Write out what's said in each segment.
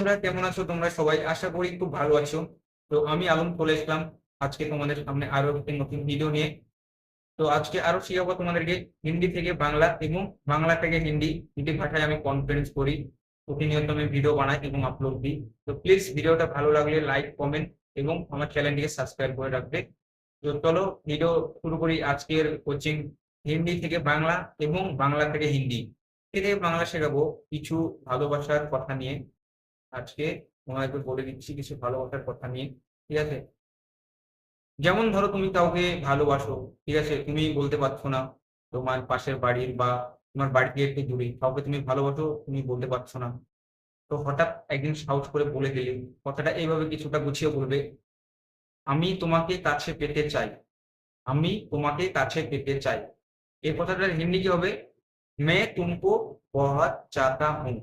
বন্ধুরা, কেমন আছো তোমরা সবাই? আশা করি খুব ভালো আছো। তো আমি আলম চলে এসলাম আজকে তোমাদের সামনে আরো একটি নতুন ভিডিও নিয়ে। তো আজকে আরো শিখাবো তোমাদেরকে হিন্দি থেকে বাংলা এবং বাংলা থেকে হিন্দি দুটি ভাষায় আমি কনফারেন্স করি। প্রতিনিয়ত আমি ভিডিও বানাই এবং আপলোড দিই। তো প্লিজ ভিডিওটা ভালো লাগলে লাইক, কমেন্ট এবং আমার চ্যানেলটিকে সাবস্ক্রাইব করে রাখবে। তো চলো ভিডিও শুরু করি। আজকের কোচিং হিন্দি থেকে বাংলা এবং বাংলা থেকে হিন্দি থেকে বাংলা শেখাবো কিছু ভালোবাসার কথা নিয়ে। আজকে তোমাকে বলে দিচ্ছি কিছু ভালোবাসার কথা নিয়ে, ঠিক আছে? যেমন ধরো তুমি কাউকে ভালোবাসো, ঠিক আছে, তুমি বলতে পারছো না, তোমার পাশের বাড়ির বা তোমার বাড়ি থেকে একটু দূরে কাউকে তুমি ভালোবাসো, তুমি বলতে পারছো না। তো হঠাৎ একদিন সাহস করে বলে দিলে কথাটা এইভাবে কিছুটা গুছিয়ে বলবে, আমি তোমাকে কাছে পেতে চাই। আমি তোমাকে কাছে পেতে চাই। এই কথাটার হিন্দি কি হবে? मैं तुमको बहुत चाहता हूँ।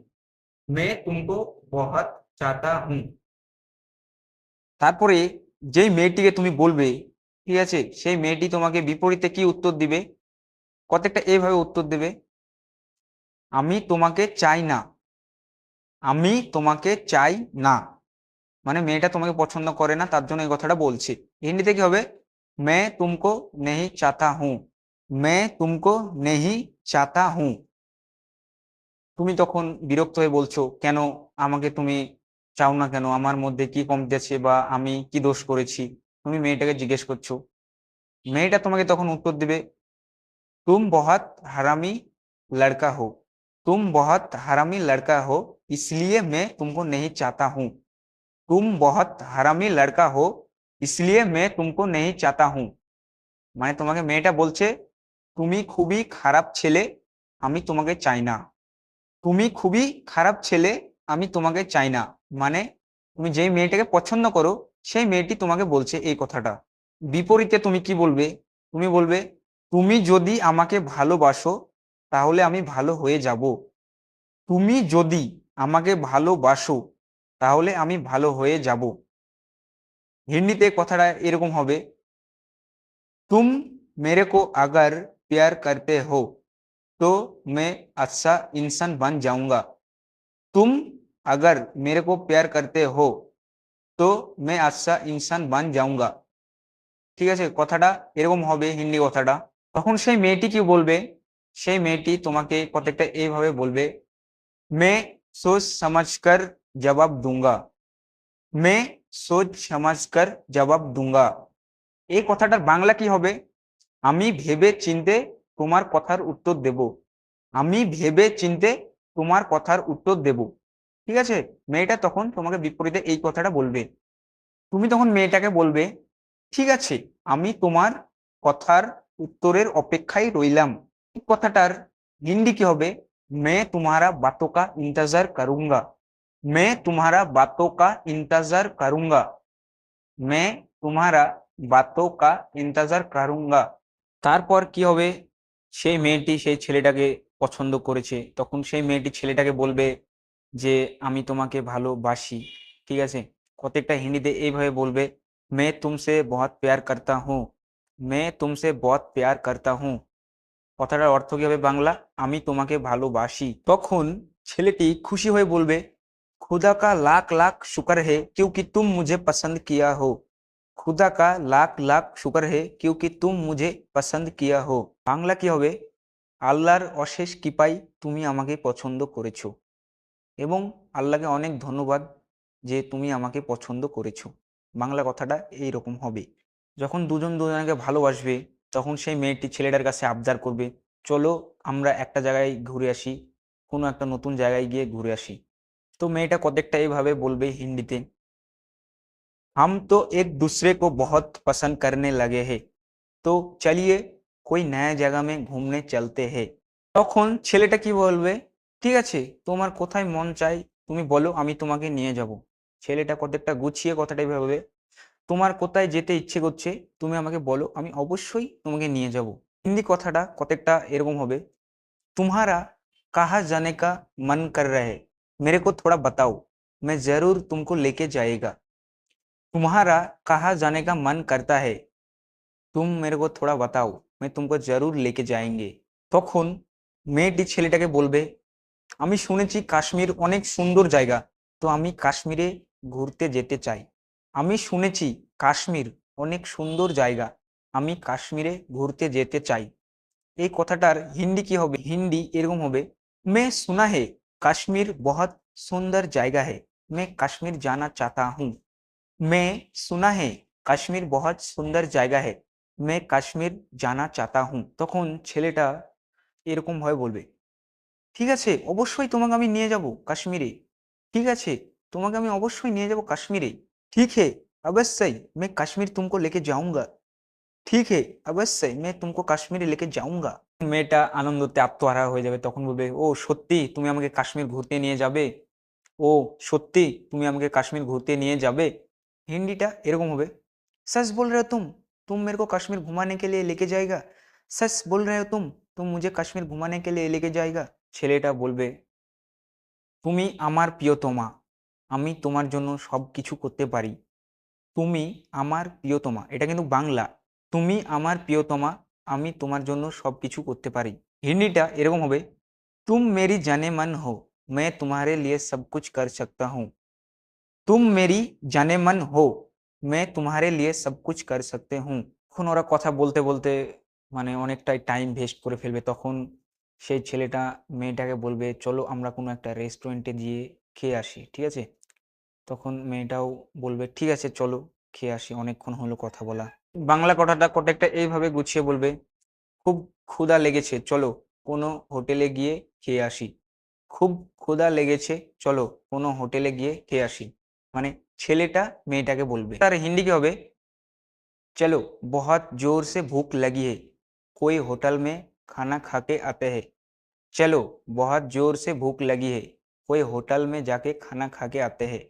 मैं तुमको बहुत चाहता हूँ। তারপরে যেই মেয়েটিকে তুমি বলবে, ঠিক আছে, সেই মেয়েটি তোমাকে বিপরীতে কি উত্তর দিবে? প্রত্যেকটা এইভাবে উত্তর দেবে, আমি তোমাকে চাই না। আমি তোমাকে চাই না মানে মেয়েটা তোমাকে পছন্দ করে না, তার জন্য এই কথাটা বলছি। হিন্দিতে কি হবে? मैं तुमको नहीं चाहता हूँ। मैं तुमको नहीं चाहता हूँ। তুমি তখন বিরক্ত হয়ে বলছো, কেন আমাকে তুমি চাও না কেন? আমার মধ্যে কি কমতি আছে বা আমি কি দোষ করেছি? তুমি মেয়েটাকে জিজ্ঞেস করছো। মেয়েটা তোমাকে তখন উত্তর দিবে, तुम बहुत हरामी लड़का हो। तुम बहुत हरामी लड़का हो, इसलिए मैं तुमको नहीं चाहता हूँ। तुम बहुत हरामी लड़का हो, इसलिए मैं तुमको नहीं चाहता हूँ। মানে তোমাকে মেয়েটা বলছে, তুমি খুবই খারাপ ছেলে, আমি তোমাকে চাই না। তুমি খুবই খারাপ ছেলে, আমি তোমাকে চাই না। মানে তুমি যেই মেয়েটাকে পছন্দ করো, সেই মেয়েটি তোমাকে বলছে এই কথাটা। বিপরীতে তুমি কি বলবে? তুমি বলবে, তুমি যদি আমাকে ভালোবাসো তাহলে আমি ভালো হয়ে যাব। তুমি যদি আমাকে ভালোবাসো তাহলে আমি ভালো হয়ে যাব। হিন্দিতে কথাটা এরকম হবে, तुम मेरे को अगर प्यार करते हो तो मैं अच्छा इंसान बन जाऊंगा। तुम अगर मेरे को प्यार करते हो तो मैं अच्छा इंसान बन जाऊंगा। ঠিক আছে, কথাটা এরকম হবে হিন্দি কথাটা। তখন সেই মেয়েটি কি বলবে? সেই মেয়েটি তোমাকে প্রত্যেকটা এইভাবে বলবে, मैं सोच समझकर जवाब दूंगा। मैं सोच समझकर जवाब दूंगा। এই কথাটার বাংলা কি হবে? আমি ভেবে চিন্তে তোমার কথার উত্তর দেব। আমি ভেবে চিন্তে তোমার কথার উত্তর দেব। ঠিক আছে, মেয়েটা তখন তোমাকে বিপরীতে এই কথাটা বলবে। তুমি তখন মেয়েটাকে বলবে, ঠিক আছে, আমি তোমার কথার উত্তরের অপেক্ষায় রইলাম। এই কথাটার হিন্দি কি হবে? मैं तुम्हारा बातों का इंतजार करूंगा। मैं तुम्हारा बातों का इंतजार करूंगा। मैं तुम्हारा बातों का इंतजार करूंगा। তারপর কি হবে? সেই মেয়েটি সেই ছেলেটাকে পছন্দ করেছে, তখন সেই মেয়েটি ছেলেটাকে বলবে যে আমি তোমাকে ভালোবাসি। ঠিক আছে, প্রত্যেকটা হিন্দিতে এইভাবে বলবে, मैं तुमसे बहुत प्यार करता हूँ। मैं तुमसे बहुत प्यार करता हूँ। কথাটার অর্থ কি হবে বাংলা? আমি তোমাকে ভালোবাসি। তখন ছেলেটি খুশি হয়ে বলবে, खुदा का लाख लाख शुक्र है क्योंकि तुम मुझे पसंद किया हो। खुदा का लाख लाख शुक्र है क्योंकि तुम मुझे पसंद किया हो। বাংলা কি হবে? আল্লাহর অশেষ কৃপায় তুমি আমাকে পছন্দ করেছো এবং আল্লাহকে অনেক ধন্যবাদ যে তুমি আমাকে পছন্দ করেছো। বাংলা কথাটা এই রকম হবে। যখন দুজন দুজনকে ভালোবাসবে, তখন সেই মেয়েটি ছেলেটার কাছে আবদার করবে, চলো আমরা একটা জায়গায় ঘুরে আসি, কোনো একটা নতুন জায়গায় গিয়ে ঘুরে আসি। তো মেয়েটা কতকটা এইভাবে বলবে হিন্দিতে, हम तो एक दूसरे को बहुत पसंद करने लगे हैं, तो चलिए कोई नया जगह में घूमने चलते हैं। তখন ছেলেটা কি বলবে? ঠিক আছে, তোমার কোথায় মন চাই তুমি বলো, আমি তোমাকে নিয়ে যাব। ছেলেটা কতকটা গুছিয়ে কথাটা ভাবে, তোমার কোথায় যেতে ইচ্ছে করছে তুমি আমাকে বলো, আমি অবশ্যই তোমাকে নিয়ে যাব। হিন্দি কথাটা কতকটা এরকম হবে, तुम्हारा कहाँ जाने का मन कर रहा है, मेरे को थोड़ा बताओ, मैं जरूर तुमको लेके जाएगा। तुम्हारा कहाँ जाने का मन करता है, तुम मेरे को थोड़ा बताओ, मैं तुमको जरूर लेके जाएंगे। তখন মেয়েটি ছেলেটাকে বলবে, আমি শুনেছি কাশ্মীর অনেক সুন্দর জায়গা, তো আমি কাশ্মীরে ঘুরতে যেতে চাই। আমি শুনেছি কাশ্মীর অনেক সুন্দর জায়গা, আমি কাশ্মীরে ঘুরতে যেতে চাই। এই কথাটার হিন্দি কি হবে? হিন্দি এরকম হবে, मैं सुना है कश्मीर बहुत सुंदर जगह है, मैं कश्मीर जाना चाहता हूँ। मैं सुना है কাশ্মীর बहुत সুন্দর জায়গা है, मैं কাশ্মীর জানা চাহতা হুঁ। তখন ছেলেটা এরকম ভাবে বলবে, ঠিক আছে অবশ্যই তোমাকে আমি নিয়ে যাব কাশ্মীরে, ঠিক আছে তোমাকে আমি অবশ্যই নিয়ে যাব কাশ্মীরে, ঠিক হে অবশ্যই मैं कश्मीर तुमको लेके जाऊंगा, ঠিক হে অবশ্যই मैं तुमको কাশ্মীরে लेके जाऊंगा। মেয়েটা আনন্দতে আত্মহারা হয়ে যাবে, তখন বলবে, ও সত্যি তুমি আমাকে কাশ্মীর ঘুরতে নিয়ে যাবে, ও সত্যি তুমি আমাকে কাশ্মীর ঘুরতে নিয়ে যাবে। হিন্দিটা এরকম হবে, सच बोल रहे हो तुम मेरे को कश्मीर घुमाने के लिए लेके जाएगा, सच बोल रहे हो तुम मुझे कश्मीर घुमाने के लिए लेके जाएगा। ছেলেটা বলবে, তুমি আমার প্রিয়তমা, আমি তোমার জন্য সবকিছু করতে পারি। তুমি আমার প্রিয়তমা, এটা কিন্তু বাংলা। তুমি আমার প্রিয়তমা, আমি তোমার জন্য সবকিছু করতে পারি। হিন্দিটা এরকম হবে, तुम मेरी जाने मन हो, मैं तुम्हारे लिए सब कुछ कर सकता हूँ। तुम मेरी जाने मन हो, मैं तुम्हारे लिए सब कुछ कर सकते हूँ। এখন ওরা কথা বলতে বলতে মানে অনেকটাই টাইম ভেস্ট করে ফেলবে, তখন সেই ছেলেটা মেয়েটাকে বলবে, চলো আমরা কোনো একটা রেস্টুরেন্টে গিয়ে খেয়ে আসি, ঠিক আছে? তখন মেয়েটাও বলবে, ঠিক আছে চলো খেয়ে আসি, অনেকক্ষণ হলো কথা বলা। বাংলা কথাটা কটাকটা এইভাবে গুছিয়ে বলবে, খুব ক্ষুধা লেগেছে চলো কোনো হোটেলে গিয়ে খেয়ে আসি, খুব ক্ষুধা লেগেছে চলো কোনো হোটেলে গিয়ে খেয়ে আসি। মানে ছেলেটা মেয়েটাকে বলবে। তার হিন্দি কি হবে, चलो बहुत जोर से भूख लगी है, कोई होटल में खाना खा के आते हैं। चलो बहुत जोर से भूख लगी है, कोई होटल में जाके खाना खा के आते हैं।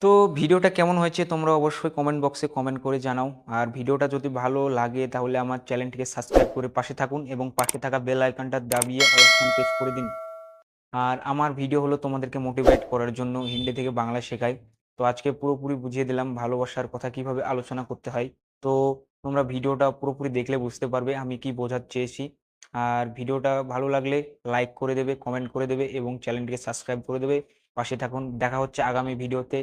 তো ভিডিওটা কেমন হয়েছে তোমরা অবশ্যই কমেন্ট বক্সে কমেন্ট করে জানাও। আর ভিডিওটা যদি ভালো লাগে তাহলে আমার চ্যানেলটিকে সাবস্ক্রাইব করে পাশে থাকুন এবং পাশে থাকা বেল আইকনটা দাবিয়ে অল অপশন প্রেস করে দিন। আর আমার ভিডিও হলো তোমাদেরকে মোটিভেট করার জন্য, হিন্দি থেকে বাংলা শেখাই। তো আজকে পুরোপুরি বুঝিয়ে দিলাম ভালোবাসার কথা কিভাবে আলোচনা করতে হয়। তো তোমরা ভিডিওটা পুরোপুরি দেখলে বুঝতে পারবে আমি কি বোঝাতে চেয়েছি। আর ভিডিওটা ভালো লাগলে লাইক করে দেবে, কমেন্ট করে দেবে এবং চ্যানেলটিকে সাবস্ক্রাইব করে দেবে। পাশে থাকুন, দেখা হচ্ছে আগামী ভিডিওতে।